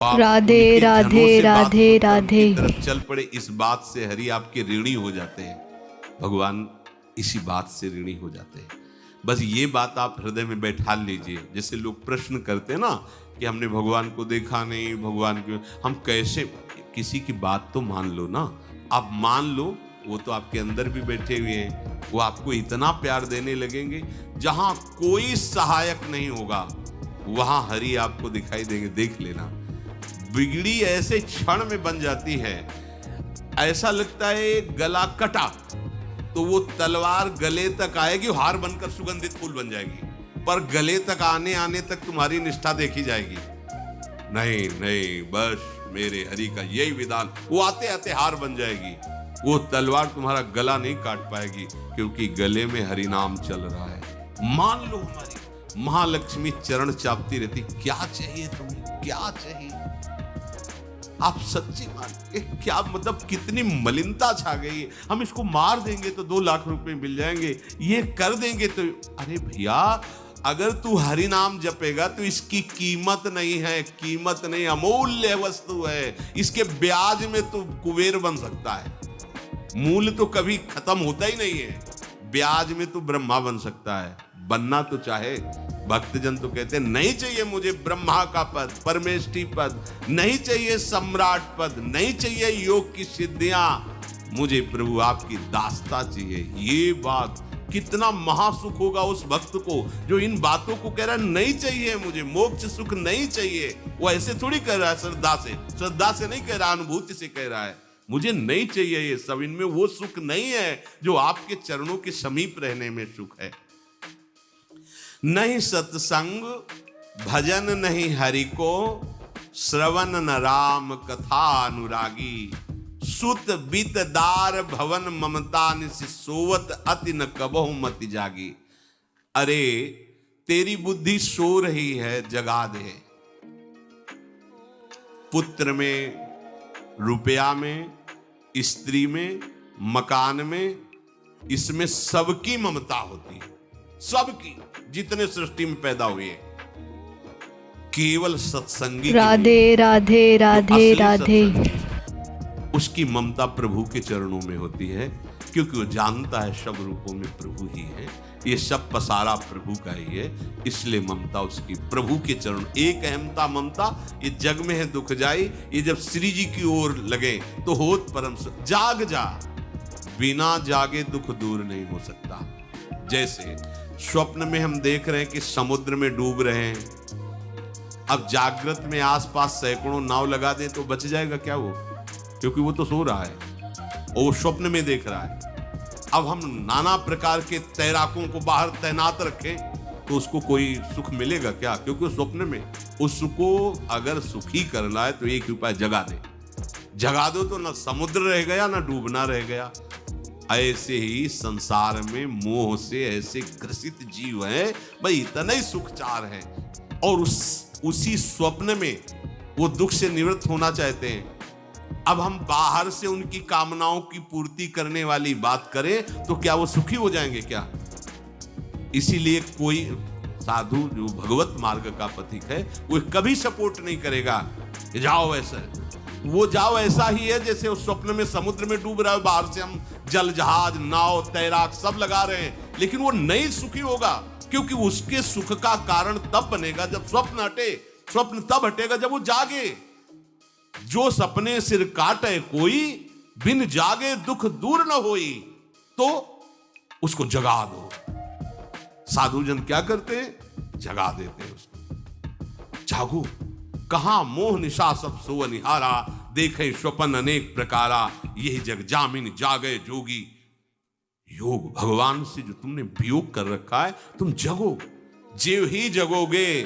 आप राधे उनके राधे जनों से बात राधे सुनकर राधे। उनकी तरफ चल पड़े, इस बात से हरि आपके ऋणी हो जाते हैं। भगवान इसी बात से ऋणी हो जाते हैं। बस ये बात आप हृदय में बैठा लीजिए। जैसे लोग प्रश्न करते हैं ना कि हमने भगवान को देखा नहीं, भगवान को हम कैसे, किसी की बात तो मान लो ना। आप मान लो, वो तो आपके अंदर भी बैठे हुए हैं। वो आपको इतना प्यार देने लगेंगे, जहां कोई सहायक नहीं होगा वहां हरि आपको दिखाई देंगे। देख लेना, बिगड़ी ऐसे क्षण में बन जाती है। ऐसा लगता है गला कटा तो वो तलवार गले तक आएगी, हार बनकर सुगंधित फूल बन जाएगी, पर गले तक आने आने तक तुम्हारी निष्ठा देखी जाएगी। नहीं नहीं, बस मेरे हरि का यही विधान। वो आते आते हार बन जाएगी, वो तलवार तुम्हारा गला नहीं काट पाएगी, क्योंकि गले में हरि नाम चल रहा है। मान लो हमारी महालक्ष्मी चरण चापती रहती, क्या चाहिए तुम्हें, क्या चाहिए। आप सच्ची मान के, क्या मतलब कितनी मलिनता छा गई है। हम इसको मार देंगे तो 2 लाख रुपए मिल जाएंगे, ये कर देंगे तो। अरे भैया, अगर तू हरि नाम जपेगा तो इसकी कीमत नहीं है, कीमत नहीं, अमूल्य वस्तु है। इसके ब्याज में तू कुबेर बन सकता है। मूल्य तो कभी खत्म होता ही नहीं है, ब्याज में तो ब्रह्मा बन सकता है। बनना तो चाहे। भक्तजन तो कहते हैं नहीं चाहिए मुझे ब्रह्मा का पद, परमेष्ठी पद, नहीं चाहिए सम्राट पद, नहीं चाहिए योग की सिद्धियां, मुझे प्रभु आपकी दास्ता चाहिए। ये बात कितना महासुख होगा उस भक्त को जो इन बातों को कह रहा है, नहीं चाहिए मुझे मोक्ष सुख नहीं चाहिए। वो ऐसे थोड़ी कह रहा है, श्रद्धा से नहीं कह रहा, अनुभूति से कह रहा है, मुझे नहीं चाहिए ये सब। इनमें वो सुख नहीं है जो आपके चरणों के समीप रहने में सुख है। नहीं सत्संग भजन नहीं हरि को, श्रवण न राम कथा अनुरागी। सुत बित दार भवन ममता निसि सोवत अति न कबहु मति जागी। अरे तेरी बुद्धि सो रही है, जगा दे। पुत्र में, रुपया में, स्त्री में, मकान में, इसमें सबकी ममता होती है, सबकी, जितने सृष्टि में पैदा हुए। केवल सत्संगी राधे राधे राधे राधे। उसकी ममता प्रभु के चरणों में होती है, क्योंकि वो जानता है सब रूपों में प्रभु ही है, ये सब पसारा प्रभु का ही है, इसलिए ममता उसकी प्रभु के चरण। एक अहमता ममता ये जग में है दुख जाई, ये जब श्री जी की ओर लगे तो होत परम सुख। जाग जा, बिना जागे दुख दूर नहीं हो सकता। जैसे स्वप्न में हम देख रहे हैं कि समुद्र में डूब रहे हैं, अब जागृत में आसपास सैकड़ों नाव लगा दे तो बच जाएगा क्या वो, क्योंकि वो तो सो रहा है और वो स्वप्न में देख रहा है। अब हम नाना प्रकार के तैराकों को बाहर तैनात रखें तो उसको कोई सुख मिलेगा क्या, क्योंकि स्वप्न में। उसको अगर सुखी करना है तो एक उपाय, जगा दे। जगा दो तो ना समुद्र रह गया ना डूबना रह गया। ऐसे ही संसार में मोह से ऐसे ग्रसित जीव हैं, भाई इतना ही सुख चार है, और उसी स्वप्न में वो दुख से निवृत्त होना चाहते हैं। अब हम बाहर से उनकी कामनाओं की पूर्ति करने वाली बात करें तो क्या वो सुखी हो जाएंगे क्या। इसीलिए कोई साधु जो भगवत मार्ग का पथिक है वो कभी सपोर्ट नहीं करेगा कि जाओ ऐसा, वो जाओ ऐसा ही है जैसे उस स्वप्न में समुद्र में डूब रहा है, बाहर से हम जल जहाज नाव तैराक सब लगा रहे हैं, लेकिन वो नहीं सुखी होगा, क्योंकि उसके सुख का कारण तब बनेगा जब स्वप्न हटे। स्वप्न तब हटेगा जब वो जागे। जो सपने सिर काटे कोई, बिन जागे दुख दूर न होई। तो उसको जगा दो। साधु जन क्या करते हैं, जगा देते हैं उसको। जागो, कहां मोह निशा सब सो निहारा, देखे स्वपन अनेक प्रकारा, यही जग जामिन जागे जोगी। योग भगवान से जो तुमने वियोग कर रखा है, तुम जगो। जे ही जगोगे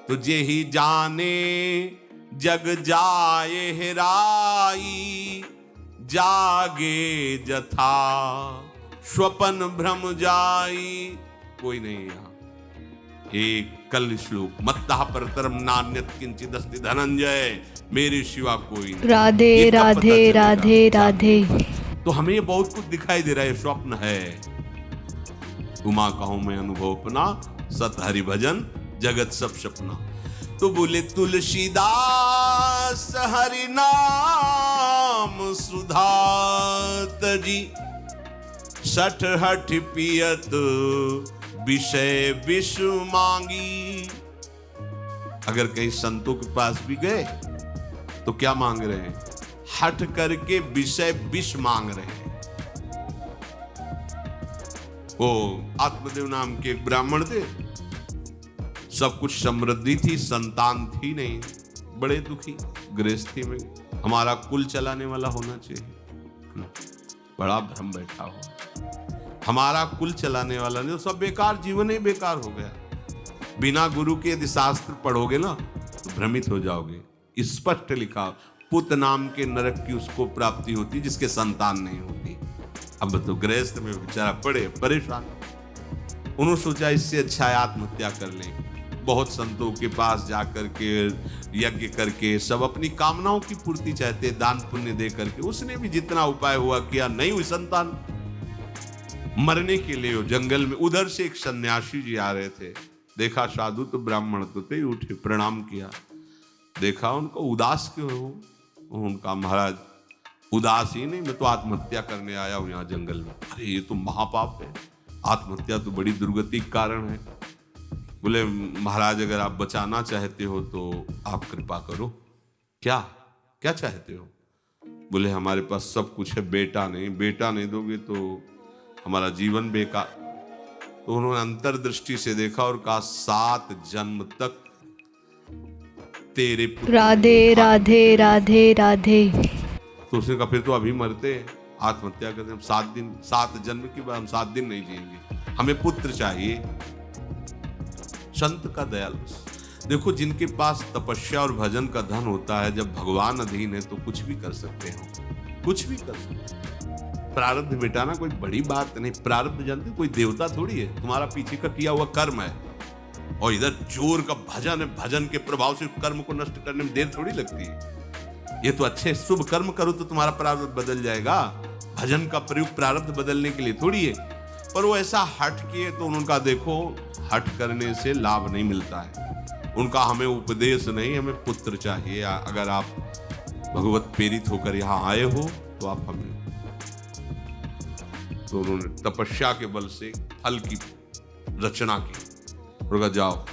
तो जे ही जाने जग जाए हेराई। जागे जथा स्वपन भ्रम जाई। कोई नहीं यहाँ। एक कल श्लोक, मत्तः परतरम नान्यत् किंचित् अस्ति धनंजय, मेरे सिवा कोई नहीं। राधे राधे राधे राधे। तो हमें ये बहुत कुछ दिखाई दे रहा है, स्वप्न है। उमा कहूं मैं अनुभव अपना, सत हरि भजन जगत सब सपना। तो तो बोले तुलसीदास हरि नाम सुधात जी, सठ हठ पियत विषय विष मांगी। अगर कहीं संतों के पास भी गए तो क्या मांग रहे हैं? हठ करके विषय विष मांग रहे हैं। वो आत्मदेव नाम के एक ब्राह्मण थे, सब कुछ समृद्धि थी, संतान थी नहीं, बड़े दुखी गृहस्थी में। हमारा कुल चलाने वाला होना चाहिए, बड़ा भ्रम बैठा हो। हमारा कुल चलाने वाला नहीं, तो सब बेकार, जीवन ही बेकार हो गया। बिना गुरु के यदि शास्त्र पढ़ोगे ना तो भ्रमित हो जाओगे। स्पष्ट लिखा, पुत नाम के नरक की उसको प्राप्ति होती जिसके संतान नहीं होती। अब तो गृहस्थ में बेचारा पड़े परेशान, उन्होंने सोचा इससे अच्छा है आत्महत्या कर लें। बहुत संतों के पास जाकर के यज्ञ करके सब अपनी कामनाओं की पूर्ति चाहते, दान पुण्य दे करके। उसने भी जितना उपाय हुआ किया, नहीं हुई संतान। मरने के लिए जंगल में उधर से एक सन्यासी जी आ रहे थे, देखा साधु तो ब्राह्मण तो थे, उठे प्रणाम किया, देखा उनको उदास क्यों हो। उनका महाराज उदास ही नहीं, मैं तो आत्महत्या करने आया हूं यहाँ जंगल में। अरे ये तो महापाप है, आत्महत्या तो बड़ी दुर्गति का कारण है। बोले महाराज अगर आप बचाना चाहते हो तो आप कृपा करो। क्या क्या चाहते हो? बोले हमारे पास सब कुछ है, बेटा नहीं दोगे तो हमारा जीवन बेकार। तो उन्होंने अंतर्दृष्टि से देखा और कहा 7 जन्म तक तेरे पुत्र राधे राधे राधे राधे। तो उसने कहा फिर तो अभी मरते हैं, आत्महत्या करते हम 7 जन्म की बात, हम 7 दिन नहीं जिएंगे, हमें पुत्र चाहिए। संत का दयालु। देखो जिनके पास तपस्या और भजन का धन होता है, जब भगवान अधीन है तो कुछ भी कर सकते हो, कुछ भी कर सकते हो। प्रारब्ध मिटाना कोई बड़ी बात नहीं। प्रारब्ध जानते कोई देवता थोड़ी है, तुम्हारा पीछे का किया हुआ कर्म है। और इधर जोर का भजन है, भजन के प्रभाव से कर्म को नष्ट करने में देर थोड़ी लगती है। ये तो अच्छे शुभ कर्म करो तो तुम्हारा प्रारब्ध बदल जाएगा। भजन का प्रयोग प्रारब्ध बदलने के लिए थोड़ी है। पर वो ऐसा हट किए तो उनका देखो, हट करने से लाभ नहीं मिलता है। उनका हमें उपदेश नहीं, हमें पुत्र चाहिए। अगर आप भगवत प्रेरित होकर यहाँ आए हो तो आप हमें। तो उन्होंने तपस्या के बल से फल की रचना की। उनका जाओ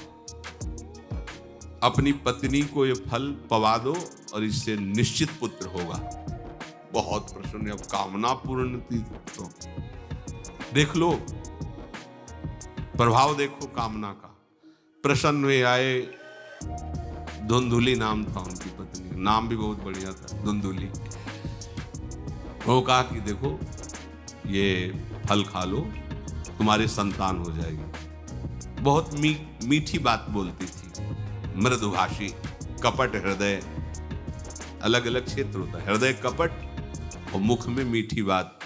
अपनी पत्नी को ये फल पवा दो और इससे निश्चित पुत्र होगा। बहुत प्रसन्न, अब कामना पूर्ण थी। तो देख लो प्रभाव, देखो कामना का। प्रसन्न हुए आए। धुंधुली नाम था उनकी पत्नी, नाम भी बहुत बढ़िया था, धुंधुली। वो कहा कि देखो ये फल खा लो, तुम्हारी संतान हो जाएगी। बहुत मीठी बात बोलती थी, मृदुभाषी, कपट हृदय। अलग अलग क्षेत्र होता है, हृदय कपट और मुख में मीठी बात।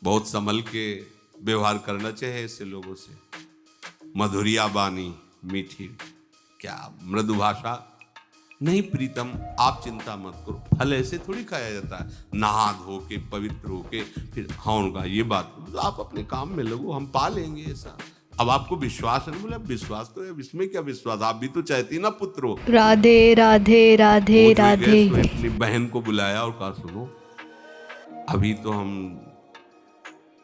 बहुत संभल के व्यवहार करना चाहिए ऐसे लोगों से। मधुरिया बानी, मीठी, क्या मृदु भाषा। नहीं प्रीतम, आप चिंता मत करो, फल ऐसे थोड़ी खाया जाता है, नहा धो के पवित्र होके फिर। हाँ उनका ये बात, तो आप अपने काम में लगो, हम पा लेंगे ऐसा। अब आपको विश्वास नहीं? बोले विश्वास तो है, इसमें क्या विश्वास, आप भी तो चाहती ना पुत्र हो। राधे राधे राधे राधे। अपनी बहन को बुलाया और कहा सुनो, अभी तो हम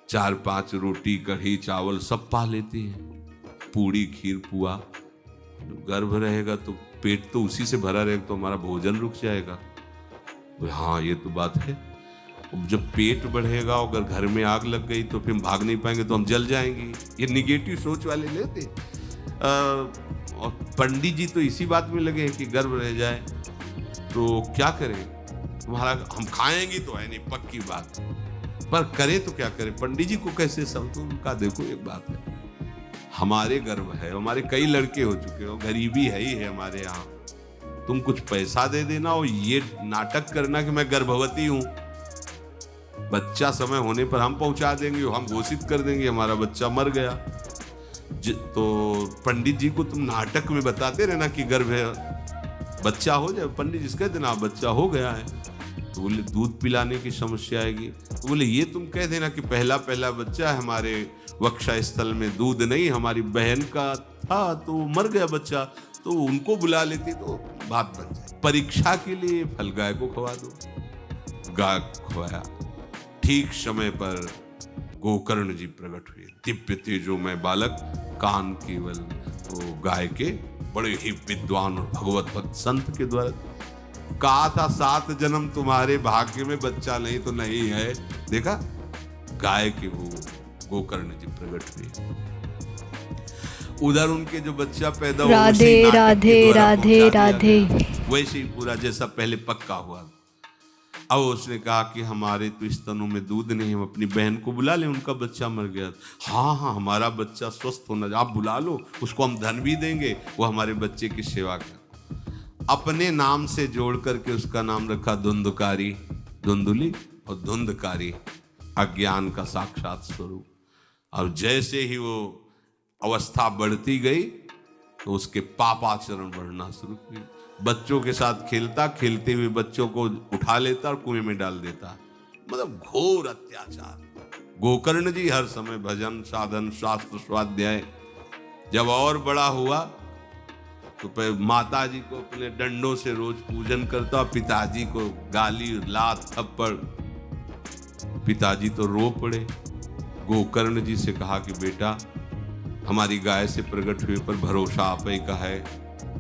4-5 रोटी कढ़ी चावल सब पा लेते हैं, पूड़ी खीर पुआ। गर्भ रहेगा तो पेट तो उसी से भरा रहेगा, तो हमारा भोजन रुक जाएगा। हाँ ये तो बात है। जब पेट बढ़ेगा, अगर घर में आग लग गई तो फिर भाग नहीं पाएंगे, तो हम जल जाएंगे। ये निगेटिव सोच वाले लेते। और पंडित जी तो इसी बात में लगे कि गर्भ रह जाए तो क्या करें, तुम्हारा हम खाएंगे तो है नहीं, पक्की बात, पर करें तो क्या करें। पंडित जी को कैसे समझो? उनका देखो एक बात है, हमारे गर्भ है, हमारे कई लड़के हो चुके हो, गरीबी है ही है हमारे यहाँ। तुम कुछ पैसा दे देना और ये नाटक करना कि मैं गर्भवती हूँ, बच्चा समय होने पर हम पहुंचा देंगे, हम घोषित कर देंगे हमारा बच्चा मर गया। तो पंडित जी को तुम नाटक में बताते रहना कि गर्भ है, बच्चा हो जाए। पंडित जी कह देना बच्चा हो गया है, तो बोले दूध पिलाने की समस्या आएगी। तो बोले ये तुम कह देना कि पहला बच्चा है, हमारे वक्षा स्थल में दूध नहीं, हमारी बहन का था तो मर गया बच्चा, तो उनको बुला लेती तो बात बन जाए। परीक्षा के लिए फल गाय को खवा दो, गाय खवाया। ठीक समय पर गोकर्ण जी प्रकट हुए, दिव्य तेजोमय बालक, कान केवल तो गाय के, बड़े ही विद्वान और भगवत भक्त संत के द्वारा। कहा था 7 जन्म तुम्हारे भाग्य में, बच्चा नहीं तो नहीं है। देखा, गाय के वो गोकर्ण जी प्रकट हुए। उधर उनके जो बच्चा पैदा हुआ, राधे राधे राधे राधे, वैसे ही पूरा जैसा पहले पक्का हुआ। अब उसने कहा कि हमारे तो स्तनों में दूध नहीं, हम अपनी बहन को बुला लें, उनका बच्चा मर गया। हाँ हाँ, हमारा बच्चा स्वस्थ होना, आप बुला लो, उसको हम धन भी देंगे, वो हमारे बच्चे की सेवा कर। अपने नाम से जोड़ करके उसका नाम रखा धुंधकारी, धुंधुली, और धुंधकारी अज्ञान का साक्षात स्वरूप। और जैसे ही वो अवस्था बढ़ती गई तो उसके पापाचरण बढ़ना शुरू हुए। बच्चों के साथ खेलता, खेलते हुए बच्चों को उठा लेता और कुएं में डाल देता। मतलब घोर अत्याचार। गोकर्ण जी हर समय भजन, साधन, शास्त्र, स्वाध्याय। जब और बड़ा हुआ तो माता जी को अपने डंडों से रोज पूजन करता, पिताजी को गाली, लात, थप्पड़। पिताजी तो रो पड़े। गोकर्ण जी से कहा कि बेटा, हमारी गाय से प्रकट हुए पर भरोसा आप ही का है,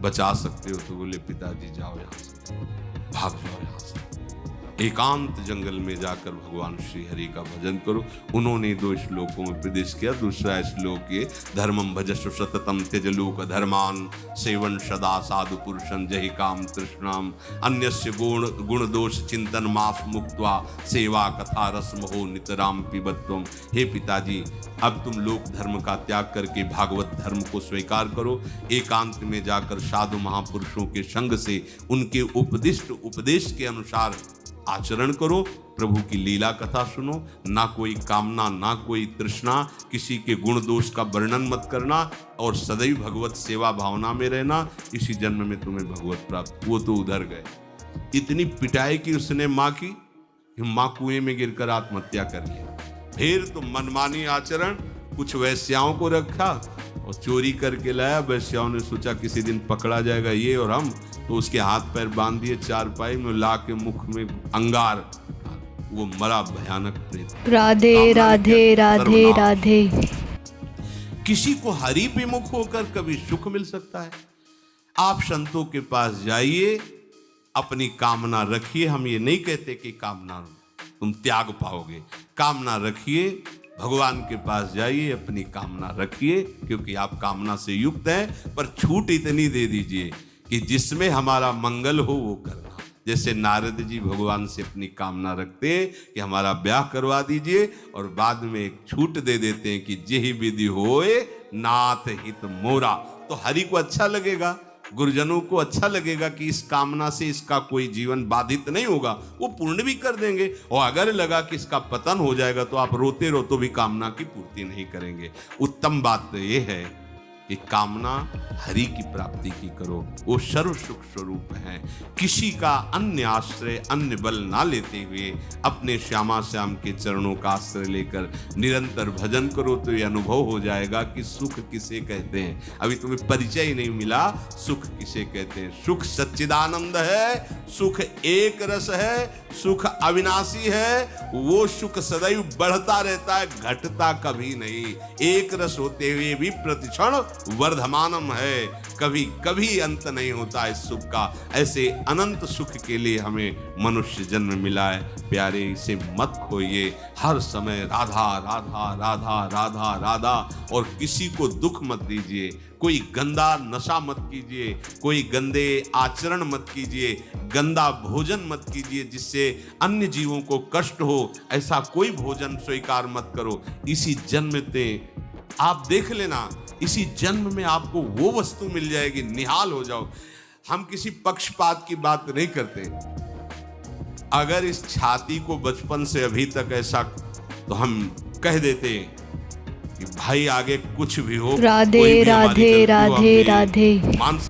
बचा सकते हो? तो बोले पिताजी जाओ यहाँ से, भाग जाओ यहाँ से, एकांत जंगल में जाकर भगवान श्री हरि का भजन करो। उन्होंने 2 श्लोकों में उपदेश किया। दूसरा श्लोक ये, धर्मम भजस्व सततम त्यज लोक धर्मान, सेवन सदा साधु पुरुषं जहि काम तृष्णाम, अन्यस्य गुण दोष चिंतन मास मुक्त्वा, सेवा कथा रसम हो नितराम पिबत्वम। हे पिताजी, अब तुम लोक धर्म का त्याग करके भागवत धर्म को स्वीकार करो, एकांत में जाकर साधु महापुरुषों के संग से उनके उपदिष्ट उपदेश के अनुसार आचरण करो, प्रभु की लीला कथा सुनो, ना कोई कामना, ना कोई तृष्णा, किसी के गुण दोष का वर्णन मत करना, और सदैव भगवत सेवा भावना में रहना। इसी जन्म में तुम्हें भगवत प्राप्त। वो तो उधर गए। इतनी पिटाई की उसने माँ की, माँ कुएं में गिरकर आत्महत्या कर ली। फिर तो मनमानी आचरण, कुछ वैश्याओं को रखा और चोरी करके लाया। वैश्याओं ने सोचा किसी दिन पकड़ा जाएगा ये और हम, तो उसके हाथ पैर बांध दिए, चारपाई में ला के मुख में अंगार, वो मरा भयानक प्रेत। राधे राधे राधे राधे। किसी को हरि विमुख होकर कभी सुख मिल सकता है? आप संतों के पास जाइए, अपनी कामना रखिए। हम ये नहीं कहते कि कामना तुम त्याग पाओगे, कामना रखिए, भगवान के पास जाइए, अपनी कामना रखिए, क्योंकि आप कामना से युक्त हैं। पर छूट इतनी दे दीजिए कि जिसमें हमारा मंगल हो वो करना। जैसे नारद जी भगवान से अपनी कामना रखते हैं कि हमारा ब्याह करवा दीजिए, और बाद में एक छूट दे देते हैं कि जेहि विधि होए नाथ हित मोरा। तो हरि को अच्छा लगेगा, गुरुजनों को अच्छा लगेगा कि इस कामना से इसका कोई जीवन बाधित नहीं होगा, वो पूर्ण भी कर देंगे। और अगर लगा कि इसका पतन हो जाएगा तो आप रोते रोते भी कामना की पूर्ति नहीं करेंगे। उत्तम बात तो ये है कि कामना हरि की प्राप्ति की करो, वो सर्व सुख स्वरूप है। किसी का अन्य आश्रय, अन्य बल ना लेते हुए अपने श्यामा श्याम के चरणों का आश्रय लेकर निरंतर भजन करो, तो ये अनुभव हो जाएगा कि सुख किसे कहते हैं। अभी तुम्हें परिचय ही नहीं मिला, सुख किसे कहते हैं। सुख सच्चिदानंद है, सुख एक रस है, सुख अविनाशी है। वो सुख सदैव बढ़ता रहता है, घटता कभी नहीं। एक रस होते हुए भी प्रतिक्षण वर्धमानम है, कभी कभी अंत नहीं होता इस सुख का। ऐसे अनंत सुख के लिए हमें मनुष्य जन्म मिला है। प्यारे, इसे मत खोइए। हर समय राधा राधा राधा राधा राधा, और किसी को दुख मत दीजिए। कोई गंदा नशा मत कीजिए, कोई गंदे आचरण मत कीजिए, गंदा भोजन मत कीजिए जिससे अन्य जीवों को कष्ट हो। ऐसा कोई भोजन स्वीकार मत करो। इसी जन्म में आप देख लेना, इसी जन्म में आपको वो वस्तु मिल जाएगी, निहाल हो जाओ। हम किसी पक्षपात की बात नहीं करते। अगर इस छाती को बचपन से अभी तक ऐसा, तो हम कह देते कि भाई आगे कुछ भी हो, राधे राधे राधे राधे। मानसिक